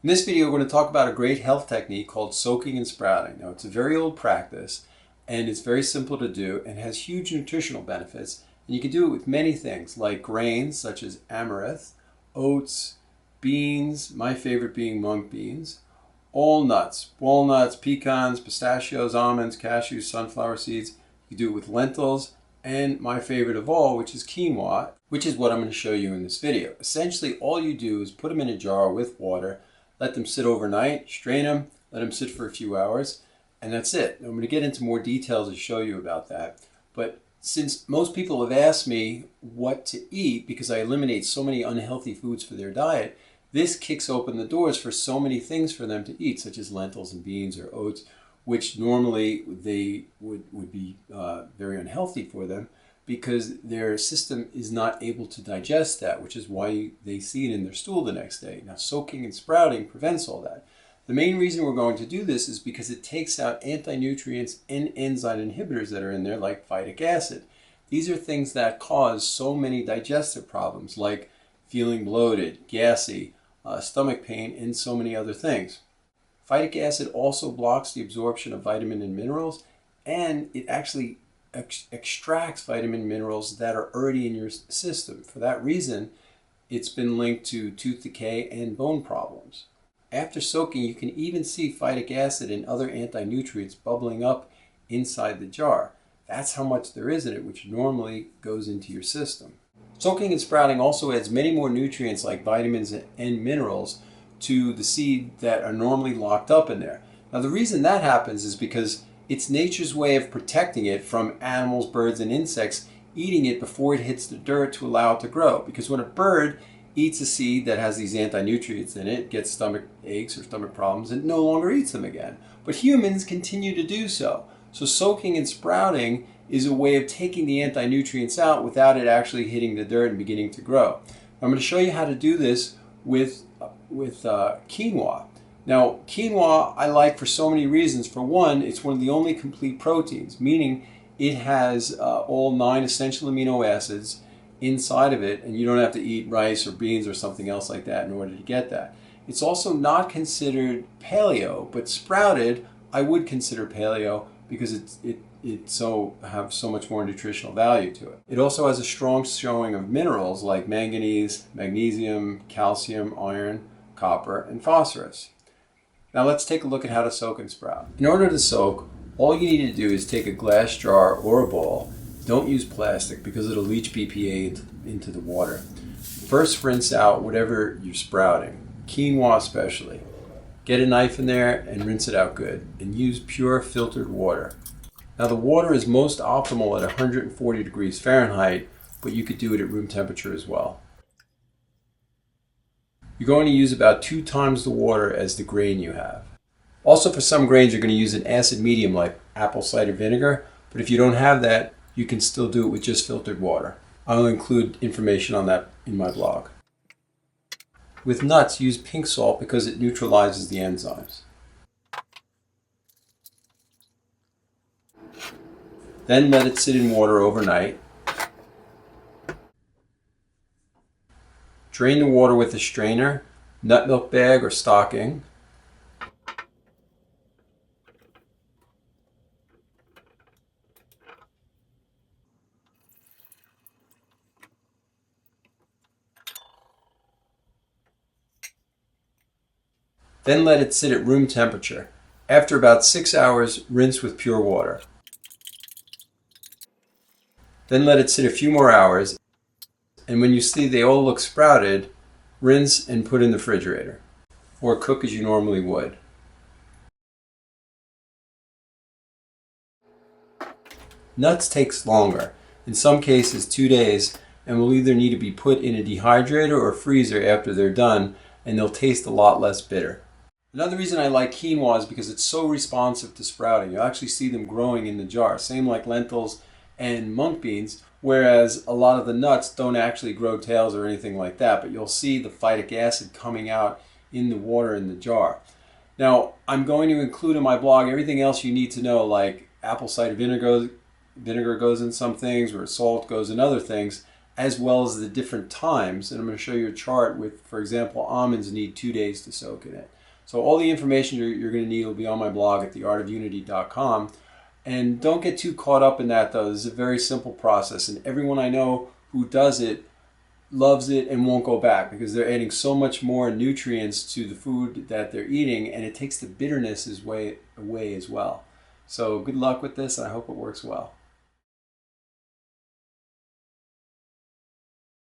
In this video, we're going to talk about a great health technique called soaking and sprouting. Now, it's a very old practice, and it's very simple to do, and has huge nutritional benefits. And you can do it with many things, like grains such as amaranth, oats, beans, my favorite being monk beans, all nuts, walnuts, pecans, pistachios, almonds, cashews, sunflower seeds. You can do it with lentils, and my favorite of all, which is quinoa, which is what I'm going to show you in this video. Essentially, all you do is put them in a jar with water, let them sit overnight, strain them, let them sit for a few hours, and that's it. I'm going to get into more details to show you about that. But since most people have asked me what to eat because I eliminate so many unhealthy foods for their diet, this kicks open the doors for so many things for them to eat, such as lentils and beans or oats, which normally they would be very unhealthy for them because their system is not able to digest that, which is why they see it in their stool the next day. Now, soaking and sprouting prevents all that. The main reason we're going to do this is because it takes out anti-nutrients and enzyme inhibitors that are in there, like phytic acid. These are things that cause so many digestive problems, like feeling bloated, gassy, stomach pain, and so many other things. Phytic acid also blocks the absorption of vitamin and minerals, and it actually extracts vitamin and minerals that are already in your system. For that reason, it's been linked to tooth decay and bone problems. After soaking, you can even see phytic acid and other anti-nutrients bubbling up inside the jar. That's how much there is in it, which normally goes into your system. Soaking and sprouting also adds many more nutrients like vitamins and minerals to the seed that are normally locked up in there. Now, the reason that happens is because it's nature's way of protecting it from animals, birds, and insects eating it before it hits the dirt to allow it to grow. Because when a bird eats a seed that has these anti-nutrients in it, gets stomach aches or stomach problems, and no longer eats them again. But humans continue to do so. So soaking and sprouting is a way of taking the anti-nutrients out without it actually hitting the dirt and beginning to grow. I'm going to show you how to do this with quinoa. Now, quinoa I like for so many reasons. For one, it's one of the only complete proteins, meaning it has all 9 essential amino acids inside of it, and you don't have to eat rice or beans or something else like that in order to get that. It's also not considered paleo, but sprouted I would consider paleo because it have so much more nutritional value to it. It also has a strong showing of minerals like manganese, magnesium, calcium, iron, copper, and phosphorus. Now let's take a look at how to soak and sprout. In order to soak, all you need to do is take a glass jar or a bowl. Don't use plastic because it'll leach BPA into the water. First, rinse out whatever you're sprouting, quinoa especially. Get a knife in there and rinse it out good, and use pure filtered water. Now, the water is most optimal at 140 degrees Fahrenheit, but you could do it at room temperature as well. You're going to use about 2 times the water as the grain you have. Also, for some grains, you're going to use an acid medium like apple cider vinegar, but if you don't have that, you can still do it with just filtered water. I'll include information on that in my blog. With nuts, use pink salt because it neutralizes the enzymes. Then let it sit in water overnight. Drain the water with a strainer, nut milk bag, or stocking. Then let it sit at room temperature. After about 6 hours, rinse with pure water. Then let it sit a few more hours, and when you see they all look sprouted, rinse and put in the refrigerator, or cook as you normally would. Nuts takes longer, in some cases 2 days, and will either need to be put in a dehydrator or freezer after they're done, and they'll taste a lot less bitter. Another reason I like quinoa is because it's so responsive to sprouting. You'll actually see them growing in the jar, same like lentils and monk beans, whereas a lot of the nuts don't actually grow tails or anything like that, but you'll see the phytic acid coming out in the water in the jar. Now, I'm going to include in my blog everything else you need to know, like apple cider vinegar goes in some things, where salt goes in other things, as well as the different times. And I'm going to show you a chart with, for example, almonds need 2 days to soak in it. So all the information you're going to need will be on my blog at theartofunity.com. And don't get too caught up in that, though. This is a very simple process, and everyone I know who does it loves it and won't go back because they're adding so much more nutrients to the food that they're eating, and it takes the bitterness away as well. So good luck with this, and I hope it works well.